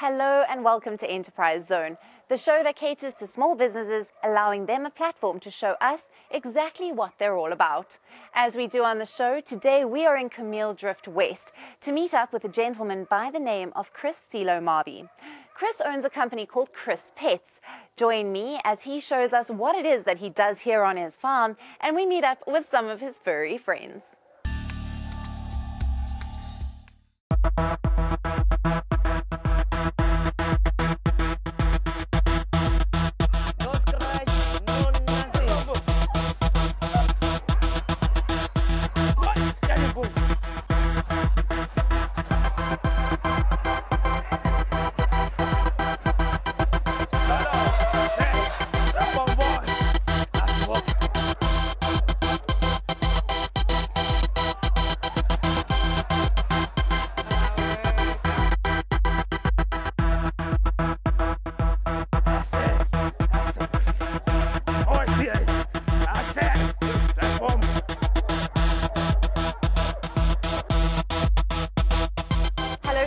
Hello and welcome to Enterprise Zone, the show that caters to small businesses, allowing them a platform to show us exactly what they're all about. As we do on the show, today we are in Camille Drift West to meet up with a gentleman by the name of Chris Silo Marby. Chris owns a company called Chris Pets. Join me as he shows us what it is that he does here on his farm, and we meet up with some of his furry friends.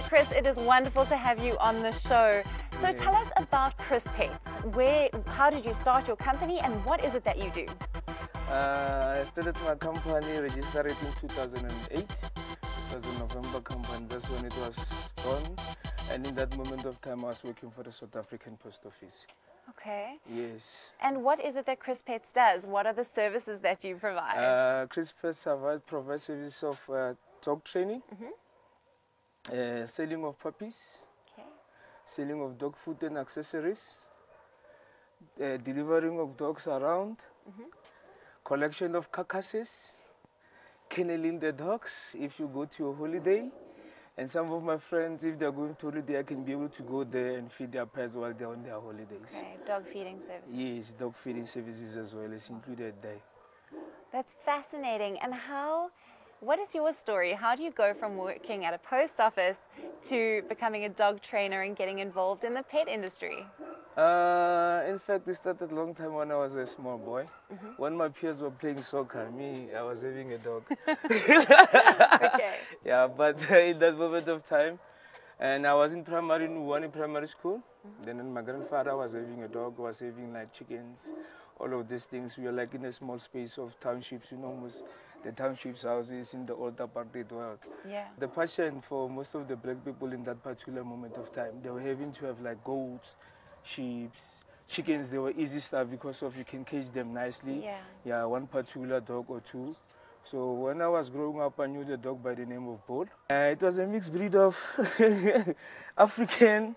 Chris, it is wonderful to have you on the show. So tell us about Chris Pets. How did you start your company and what is it that you do? I started my company, registered it in 2008. It was a November company, that's when it was born. And in that moment of time, I was working for the South African Post Office. Okay. Yes. And what is it that Chris Pets does? What are the services that you provide? Chris Pets provides services of dog training. Selling of puppies, selling of dog food and accessories, delivering of dogs around, collection of carcasses, kenneling the dogs if you go to a holiday. And some of my friends, if they're going to holiday, I can be able to go there and feed their pets while they're on their holidays. Okay, dog feeding services. Yes, dog feeding services as well is included there. That's fascinating. And what is your story? How do you go from working at a post office to becoming a dog trainer and getting involved in the pet industry? In fact, it started a long time when I was a small boy. When my peers were playing soccer, I was having a dog. Okay. Yeah, but in that moment of time, and I was in primary school. Then my grandfather was having a dog, was having like chickens, all of these things. We were like in a small space of townships, almost the townships houses in the old apartheid world. Yeah. The passion for most of the black people in that particular moment of time, they were having to have like goats, sheep, chickens. They were easy stuff because of you can cage them nicely. Yeah, one particular dog or two. So when I was growing up, I knew the dog by the name of Bull. It was a mixed breed of African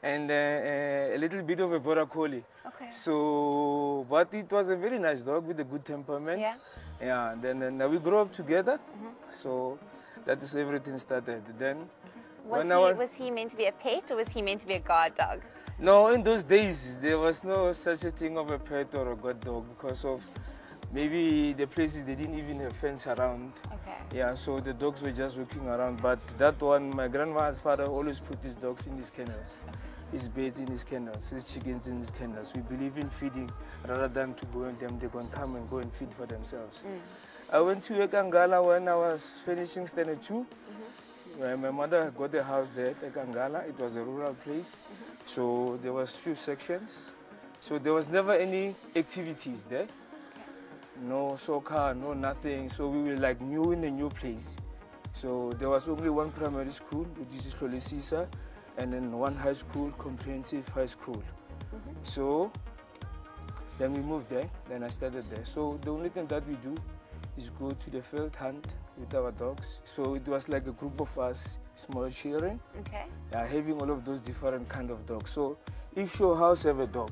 and a little bit of a border collie. Okay. So, but it was a very nice dog with a good temperament. Yeah. Yeah. Then we grew up together. So that is everything started. Then. Was he meant to be a pet or was he meant to be a guard dog? No, in those days there was no such a thing of a pet or a guard dog because of maybe the places they didn't even have fence around. Okay. Yeah, so the dogs were just walking around. But that one, my grandma's father always put his dogs in his kennels. His birds in his kennels, his chickens in his kennels. We believe in feeding rather than to go and they can come and go and feed for themselves. I went to Ekangala when I was finishing standard 2. My mother got a house there at Ekangala. It was a rural place. So there was few sections. So there was never any activities there. No soccer, no nothing. So we were like new in a new place. So there was only one primary school, which is Lolisisa, and then one high school, comprehensive high school. So then we moved there, then I started there. So the only thing that we do is go to the field hunt with our dogs. So it was like a group of us, small children, having all of those different kind of dogs. So if your house have a dog,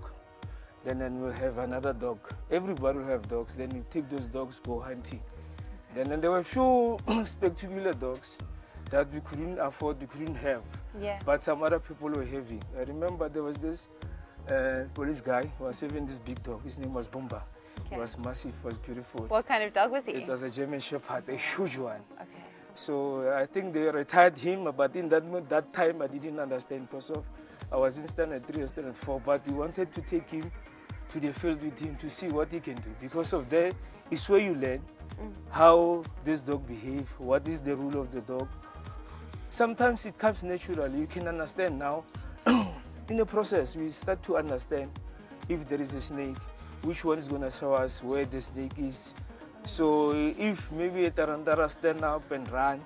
then we'll have another dog. Everybody will have dogs, then you take those dogs, go hunting. Then there were a few spectacular dogs that we couldn't afford, we couldn't have. Yeah. But some other people were having. I remember there was this police guy who was having this big dog. His name was Bomba. He was massive, was beautiful. What kind of dog was he? It was a German Shepherd, a huge one. Okay. So I think they retired him, but in that time I didn't understand because of I was in standard 3 or standard 4, but we wanted to take him to the field with him to see what he can do. Because of that, it's where you learn how this dog behaves, what is the rule of the dog. Sometimes it comes naturally. You can understand now in the process, we start to understand if there is a snake, which one is going to show us where the snake is. So if maybe a tarantara stand up and run,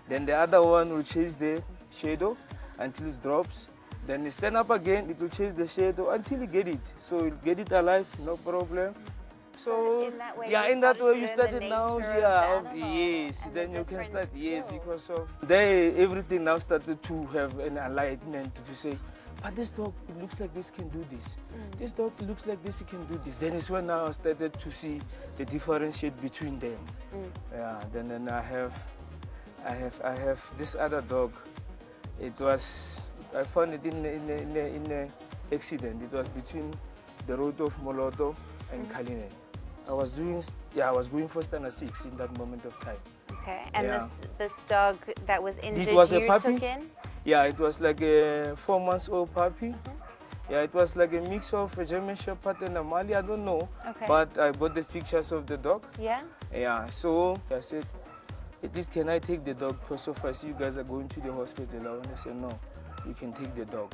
then the other one will chase the shadow until it drops. Then it stand up again, it will chase the shadow until you get it. So you'll get it alive, no problem. So in that way, yeah, you in that way started you to learn started the now, nature of yeah, the animal yes. and Then the you can different start, yes, skills. because of they everything now started to have an enlightenment to say, but this dog, it looks like this can do this. This dog, it looks like this, it can do this. Then it's when now I started to see the differentiate between them. Yeah. Then I have this other dog. It was I found it in a accident. It was between the road of Moloto and Kalinen. I was going for standard 6 in that moment of time. Okay, and Yeah. this dog that was injured, It was a you puppy. took in? Yeah, it was like a 4-month-old puppy. Yeah, it was like a mix of a German Shepherd and a Mali, I don't know. Okay. But I got the pictures of the dog. Yeah? Yeah, so I said, at least can I take the dog? Because so far, you guys are going to the hospital. And they said, no, you can take the dog.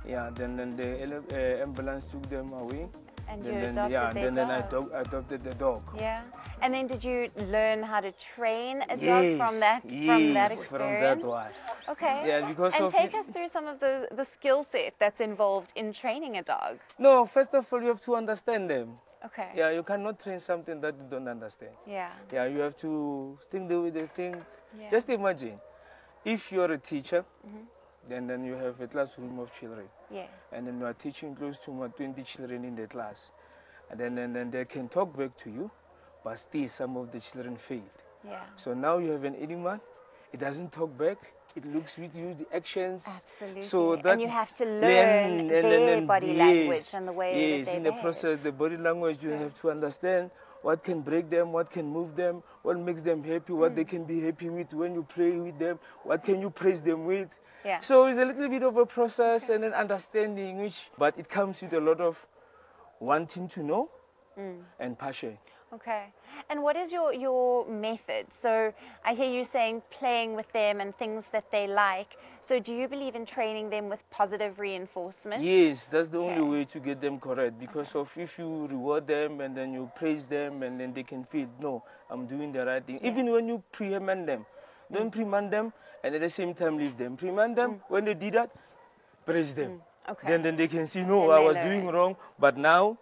Yeah, then the ambulance took them away. And you then, adopted yeah, their then I dog? adopted the dog. Yeah. And then did you learn how to train a dog Yes, from that experience? from that one. Okay. Yeah, because and of take us through some of the skill set that's involved in training a dog. No, first of all, you have to understand them. Okay. Yeah, you cannot train something that you don't understand. Yeah. Yeah, you have to think the way they think. Yeah. Just imagine, if you're a teacher, then you have a classroom of children. Yes. And then you are teaching close to 20 children in the class. And then they can talk back to you, but still some of the children failed. Yeah. So now you have an animal, it doesn't talk back, it looks with you, the actions. Absolutely. So that and you have to learn their body language yes, and the way yes, that they in the behave. process, the body language, you have to understand what can break them, what can move them, what makes them happy, what they can be happy with when you play with them, what can you praise them with. Yeah. So it's a little bit of a process and an understanding, but it comes with a lot of wanting to know and passion. Okay. And what is your method? So I hear you saying playing with them and things that they like. So do you believe in training them with positive reinforcement? Yes, that's the only way to get them correct. Because of if you reward them and then you praise them and then they can feel, no, I'm doing the right thing. Even when you reprimand them, don't reprimand them and at the same time leave them. Reprimand them, when they did that, praise them. Okay. Then they can see, no, And I they was learn. doing wrong, but now,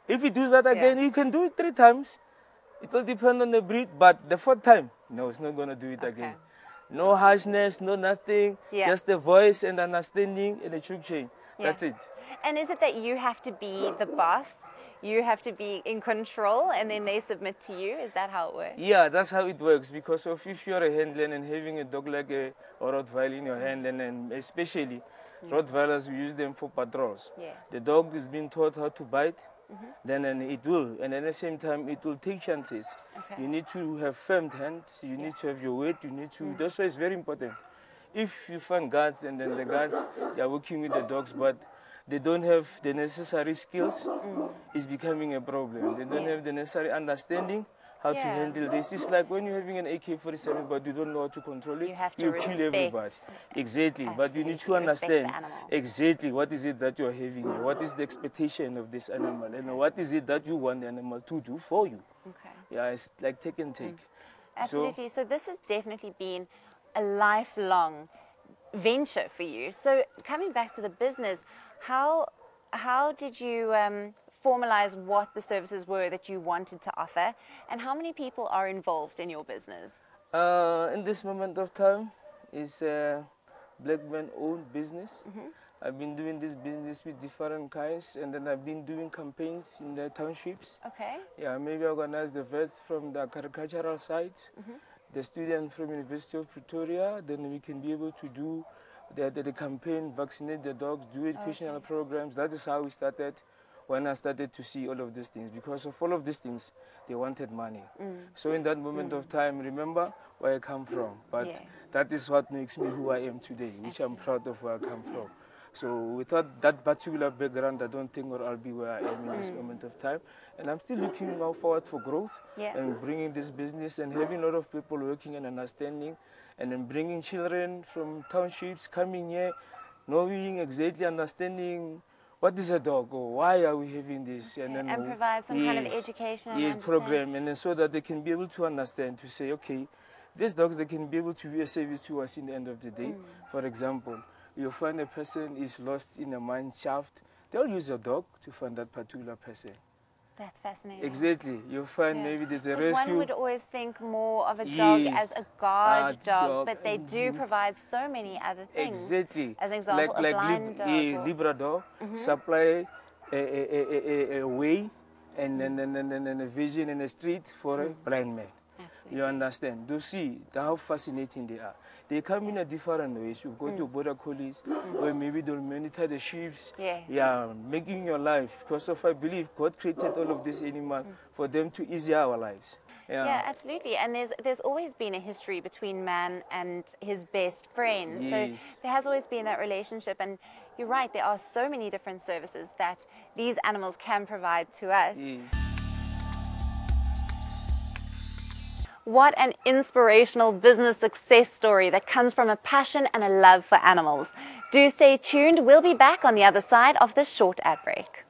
if he does that again, you can do it 3 times. It will depend on the breed, but the 4th time, no, it's not going to do it again. No harshness, no nothing, just the voice and understanding and the trick chain. That's it. And is it that you have to be the boss? You have to be in control and then they submit to you? Is that how it works? Yeah, that's how it works. Because of if you're a handler and having a dog like a Rottweiler in your hand, and especially Rottweilers, we use them for patrols. Yes. The dog is being taught how to bite, then it will. And at the same time, it will take chances. Okay. You need to have firm hands. You need to have your weight. You need to. That's why it's very important. If you find guards and then the guards, they are working with the dogs, but they don't have the necessary skills, it's becoming a problem. They don't have the necessary understanding how to handle this. It's like when you're having an AK-47, but you don't know how to control it, You have to kill respect. everybody. Exactly, but you need to Absolutely, respect the understand animal. exactly what is it that you're having here, what is the expectation of this animal, and what is it that you want the animal to do for you. Okay. Yeah, it's like take and take. Absolutely. So this has definitely been a lifelong venture for you. So coming back to the business, how did you formalize what the services were that you wanted to offer, and how many people are involved in your business? In this moment of time, it's a black man-owned business. I've been doing this business with different kinds, and then I've been doing campaigns in the townships. Okay. Yeah, maybe organize the vets from the agricultural side, the students from University of Pretoria, then we can be able to do the campaign, vaccinate the dogs, do educational programs. That is how we started when I started to see all of these things. Because of all of these things, they wanted money. So in that moment of time, remember where I come from. But that is what makes me who I am today, which I'm proud of where I come from. So without that particular background, I don't think I'll be where I am in this moment of time. And I'm still looking now forward for growth and bringing this business and having a lot of people working and understanding, and then bringing children from townships coming here, knowing exactly, understanding what is a dog or why are we having this, and then And provide some kind of education and understanding. program, and then so that they can be able to understand, to say, okay, these dogs, they can be able to be a service to us in the end of the day. For example, you find a person is lost in a mine shaft, they'll use a dog to find that particular person. That's fascinating. Exactly. You'll find maybe there's a 'Cause rescue. one would always think more of a dog as a guard dog, dog, but they do provide so many other things. Exactly. As an example, a blind dog. Librador supply a way and then a vision and a street for a blind man. Absolutely. You understand? You see how fascinating they are. They come in a different ways. You've got your border collies, where maybe they'll monitor the sheep. Yeah. Making your life. Because of, I believe God created all of these animals for them to ease our lives. Yeah, absolutely. And there's always been a history between man and his best friend. Yes. So there has always been that relationship. And you're right, there are so many different services that these animals can provide to us. Yes. What an inspirational business success story that comes from a passion and a love for animals. Do stay tuned. We'll be back on the other side of this short ad break.